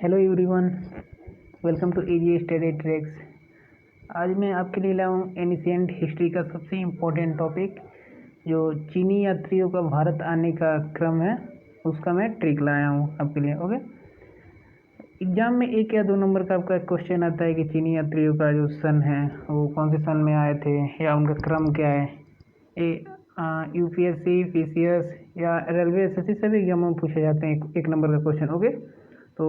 Hello everyone, welcome to easy study tricks. आज मैं आपके लिए लाया हूँ एनिशिएंट हिस्ट्री का सबसे इम्पोर्टेंट टॉपिक, जो चीनी यात्रियों का भारत आने का क्रम है, उसका मैं ट्रिक लाया हूँ आपके लिए। ओके, एग्जाम में 1 या 2 नंबर का आपका क्वेश्चन आता है कि चीनी यात्रियों का जो सन है वो कौन से सन में आए थे या उनका क्रम क्या है। यूपीएससी, पीसीएस या रेलवे एसएससी सभी एग्जामों में पूछे जाते हैं 1 नंबर का क्वेश्चन। ओके, तो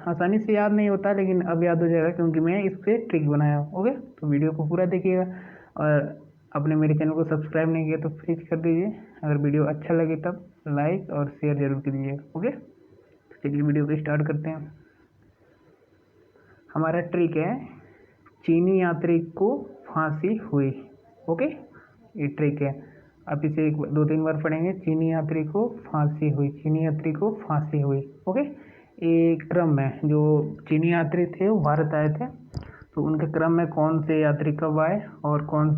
आसानी से याद नहीं होता, लेकिन अब याद हो जाएगा क्योंकि मैं इस पर ट्रिक बनाया हूँ। ओके, तो वीडियो को पूरा देखिएगा और आपने मेरे चैनल को सब्सक्राइब नहीं किया तो प्लीज़ कर दीजिए। अगर वीडियो अच्छा लगे तब लाइक और शेयर जरूर कीजिए। ओके, तो चलिए वीडियो को स्टार्ट करते हैं। हमारा ट्रिक है चीनी यात्री को फांसी हुई। ओके, ये ट्रिक है, आप इसे 2-3 बार पढ़ेंगे। चीनी यात्री को फांसी हुई, चीनी यात्री को फांसी हुई। ओके, एक क्रम है, जो चीनी यात्री थे वो भारत आए थे, तो उनके क्रम में कौन से यात्री कब आए और कौन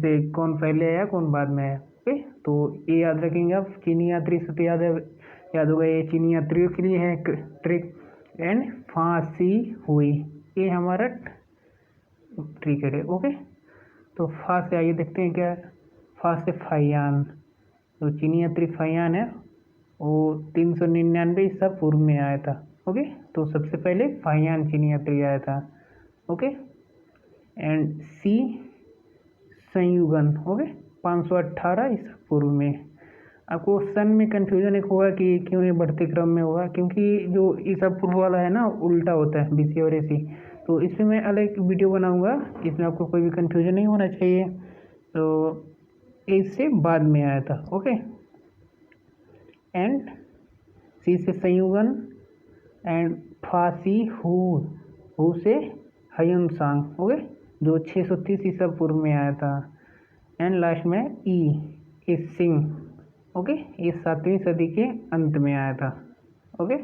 पहले आया कौन बाद में आया। ओके, तो ये याद रखेंगे आप। चीनी यात्री से तो याद होगा, ये चीनी यात्रियों के लिए है ट्रिक। एंड फांसी हुई, ये हमारा ट्रिक है। ओके, तो फा से आइए देखते हैं क्या है। फा से फाइयान, जो चीनी यात्री फाइयान है वो 399 ईसा पूर्व में आया था। ओके, तो सबसे पहले फाइयान चीनी यात्री आया था। ओके, एंड सी संयुगन, ओके, 518 ईसा पूर्व में। आपको सन में कंफ्यूजन एक होगा कि क्यों ये बढ़ते क्रम में होगा, क्योंकि जो ईसा पूर्व वाला है ना उल्टा होता है, बीसी और एसी। तो इसमें मैं अलग वीडियो बनाऊंगा, इसमें आपको कोई भी कंफ्यूजन नहीं होना चाहिए। तो इससे बाद में आया था। ओके, एंड सी से संयुगन एंड फासी हु से हयुनसांग, ओके, जो 630 ईसा पूर्व में आया था। एंड लास्ट में ई सिंह, ओके, ये 7वीं सदी के अंत में आया था। ओके,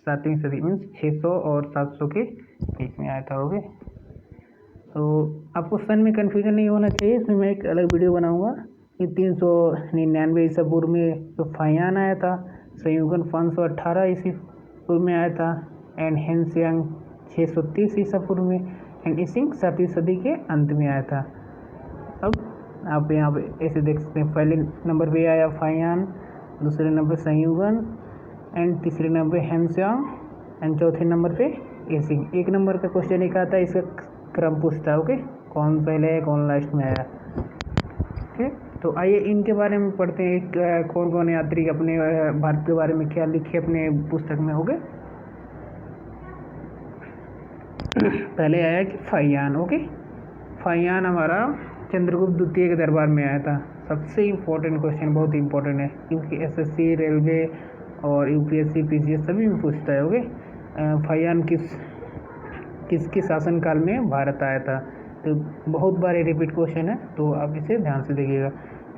7वीं सदी मीन्स 600 और 700 के बीच में आया था। ओके, तो आपको सन में कन्फ्यूजन नहीं होना चाहिए, इसमें मैं एक अलग वीडियो बनाऊंगा कि 399 ईसा पूर्व में जो फाइयान आया था, संयुगन 518 ईसा पूर्व में आया था, एंड हेनसियांग 630 ईसा पूर्व में, एंड इसिंग 7वीं सदी के अंत में आया था। अब आप यहाँ पे ऐसे देख सकते हैं, पहले नंबर पे आया फाइयान, दूसरे नंबर संयुगन, एंड तीसरे नंबर पे हेनसियांग, एंड चौथे नंबर पे इसिंग। 1 नंबर का क्वेश्चन एक आता है, इसका क्रम पूछता है। ओके, कौन पहले है कौन लास्ट में आया। ठीक, तो आइए इनके बारे में पढ़ते हैं, कौन कौन यात्री अपने भारत के बारे में क्या लिखे अपने पुस्तक में। ओके, पहले आया कि फाइयान। ओके, फाइयान हमारा चंद्रगुप्त द्वितीय के दरबार में आया था। सबसे इम्पोर्टेंट क्वेश्चन, बहुत इंपॉर्टेंट है, क्योंकि एसएससी, रेलवे और यूपीएससी, पीसीएस सभी में पूछता है। ओके, फाइयान किसके शासनकाल में भारत आया था, तो बहुत बार ये रिपीट क्वेश्चन है, तो आप इसे ध्यान से देखिएगा।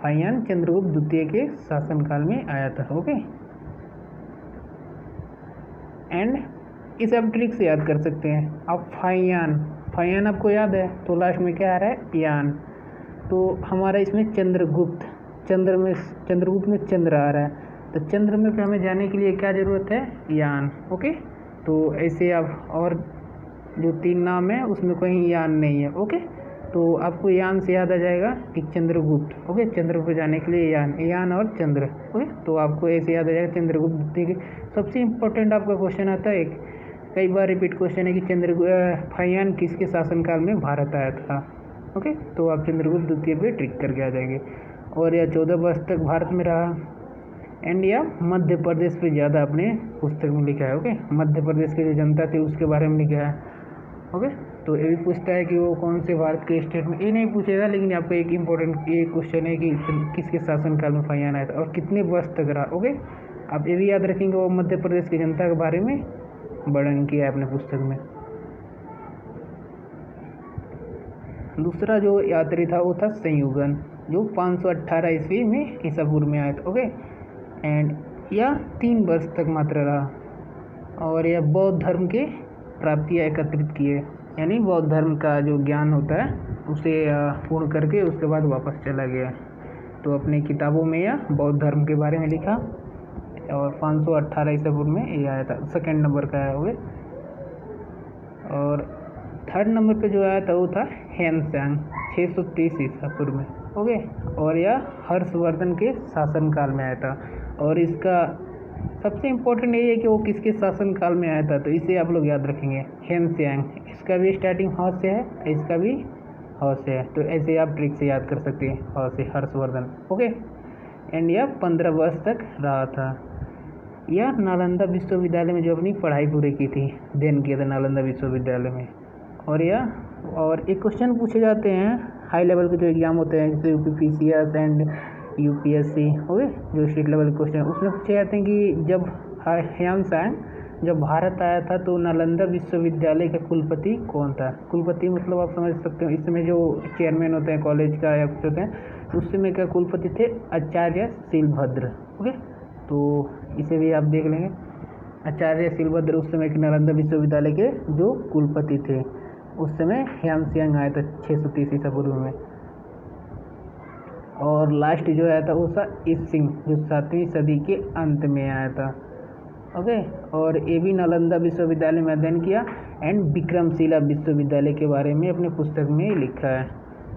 फाइयान चंद्रगुप्त द्वितीय के शासनकाल में आया था। ओके, एंड इसे आप ट्रिक से याद कर सकते हैं। अब फाइयान आपको याद है, तो लास्ट में क्या आ रहा है, यान। तो हमारा इसमें चंद्रगुप्त में चंद्र आ रहा है, तो चंद्र में पे हमें जाने के लिए क्या ज़रूरत है, यान। ओके, तो ऐसे आप और जो 3 नाम है उसमें कहीं यान नहीं है। ओके, तो आपको यान से याद आ जाएगा कि चंद्रगुप्त। ओके, चंद्र पर जाने के लिए यान और चंद्र। ओके, तो आपको ऐसे याद आ जाएगा चंद्रगुप्त द्वितीय के। सबसे इम्पोर्टेंट आपका क्वेश्चन आता है, कई बार रिपीट क्वेश्चन है कि फाइयान किसके शासनकाल में भारत आया था। ओके, तो आप चंद्रगुप्त द्वितीय पे ट्रिक करके आ जाएंगे। और या 14 वर्ष तक भारत में रहा, एंड या मध्य प्रदेश पे ज़्यादा अपने पुस्तक में लिखा है। ओके, मध्य प्रदेश की जो जनता थी उसके बारे में लिखा है। ओके, तो ये भी पूछता है कि वो कौन से भारत के स्टेट में, ये नहीं पूछेगा, लेकिन आपको एक इम्पोर्टेंट ये क्वेश्चन है कि किसके शासनकाल में फाइयान आया था और कितने वर्ष तक रहा। ओके, आप ये भी याद रखेंगे, वो मध्य प्रदेश की जनता के बारे में वर्णन किया है अपने पुस्तक में। दूसरा जो यात्री था वो था संयुगन, जो 518 ईस्वी में ईसा पूर्व में आया था। ओके, एंड यह 3 वर्ष तक मात्र रहा, और यह बौद्ध धर्म के प्राप्तियाँ एकत्रित किए, यानी बौद्ध धर्म का जो ज्ञान होता है उसे पूर्ण करके उसके बाद वापस चला गया। तो अपने किताबों में यह बौद्ध धर्म के बारे में लिखा, और 518 ईसा पूर्व में ये आया था, सेकेंड नंबर का है ओके। और थर्ड नंबर पे जो आया था वो था ह्वेनसांग 630 ईसा पूर्व में ओके। और यह हर्षवर्धन के शासनकाल में आया था। और इसका सबसे इम्पोर्टेंट ये है कि वो किसके शासनकाल में आया था, तो इसे आप लोग याद रखेंगे ह्वेनसांग। इसका भी स्टार्टिंग ह से है, इसका भी ह से है, तो ऐसे आप ट्रिक से याद कर सकते हैं, ह से हर्षवर्धन ओके। एंड यह 15 वर्ष तक रहा था। यह नालंदा विश्वविद्यालय में जो अपनी पढ़ाई पूरी की थी, देन किया था नालंदा विश्वविद्यालय में। और एक क्वेश्चन पूछे जाते हैं हाई लेवल के जो एग्जाम होते हैं, जैसे यूपीपीसीएस एंड यूपीएससी ओके, जो स्टेट लेवल के क्वेश्चन, उसमें पूछे जाते हैं कि जब ह्वेनसांग जब भारत आया था तो नालंदा विश्वविद्यालय का कुलपति कौन था। कुलपति मतलब आप समझ सकते हो, इस समय जो चेयरमैन होते हैं कॉलेज का या कुछ होते हैं, उस समय का कुलपति थे आचार्य शीलभद्र ओके। तो इसे भी आप देख लेंगे, आचार्य शीलभद्र उस समय के नालंदा विश्वविद्यालय के जो कुलपति थे। उस समय ह्वेनसांग आया था 630 ईसा पूर्व में। और लास्ट जो आया था वो था ईस्ट सिंह, जो 7वीं सदी के अंत में आया था ओके। और ये भी नालंदा विश्वविद्यालय में अध्ययन किया एंड विक्रमशिला विश्वविद्यालय के बारे में अपने पुस्तक में लिखा है।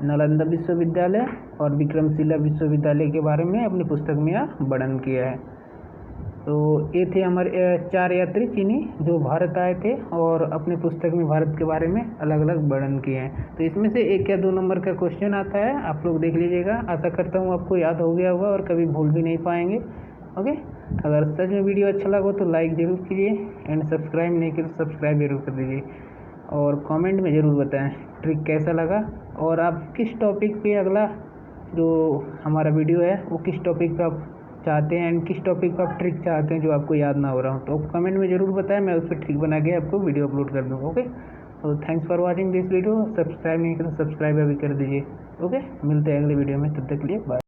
नालंदा विश्वविद्यालय और विक्रमशिला विश्वविद्यालय के बारे में अपनी पुस्तक में वर्णन किया है। तो ये थे हमारे 4 यात्री चीनी जो भारत आए थे और अपने पुस्तक में भारत के बारे में अलग अलग वर्णन किए हैं। तो इसमें से 1 या 2 नंबर का क्वेश्चन आता है, आप लोग देख लीजिएगा। आशा करता हूँ आपको याद हो गया होगा और कभी भूल भी नहीं पाएंगे ओके। अगर सच में वीडियो अच्छा लगा तो लाइक ज़रूर कीजिए एंड सब्सक्राइब नहीं किया तो सब्सक्राइब जरूर कर दीजिए। और कमेंट में ज़रूर बताएं ट्रिक कैसा लगा और आप किस टॉपिक पे अगला जो हमारा वीडियो है वो किस टॉपिक पे आप चाहते हैं एंड किस टॉपिक पर आप ट्रिक चाहते हैं जो आपको याद ना हो रहा हो, तो कमेंट में ज़रूर बताएं, मैं उस पर ट्रिक बना के आपको वीडियो अपलोड कर दूँगा ओके। तो thanks for watching this video. Subscribe नहीं किया तो सब्सक्राइब अभी कर दीजिए ओके। मिलते हैं अगले वीडियो में, तब तक के लिए बाय।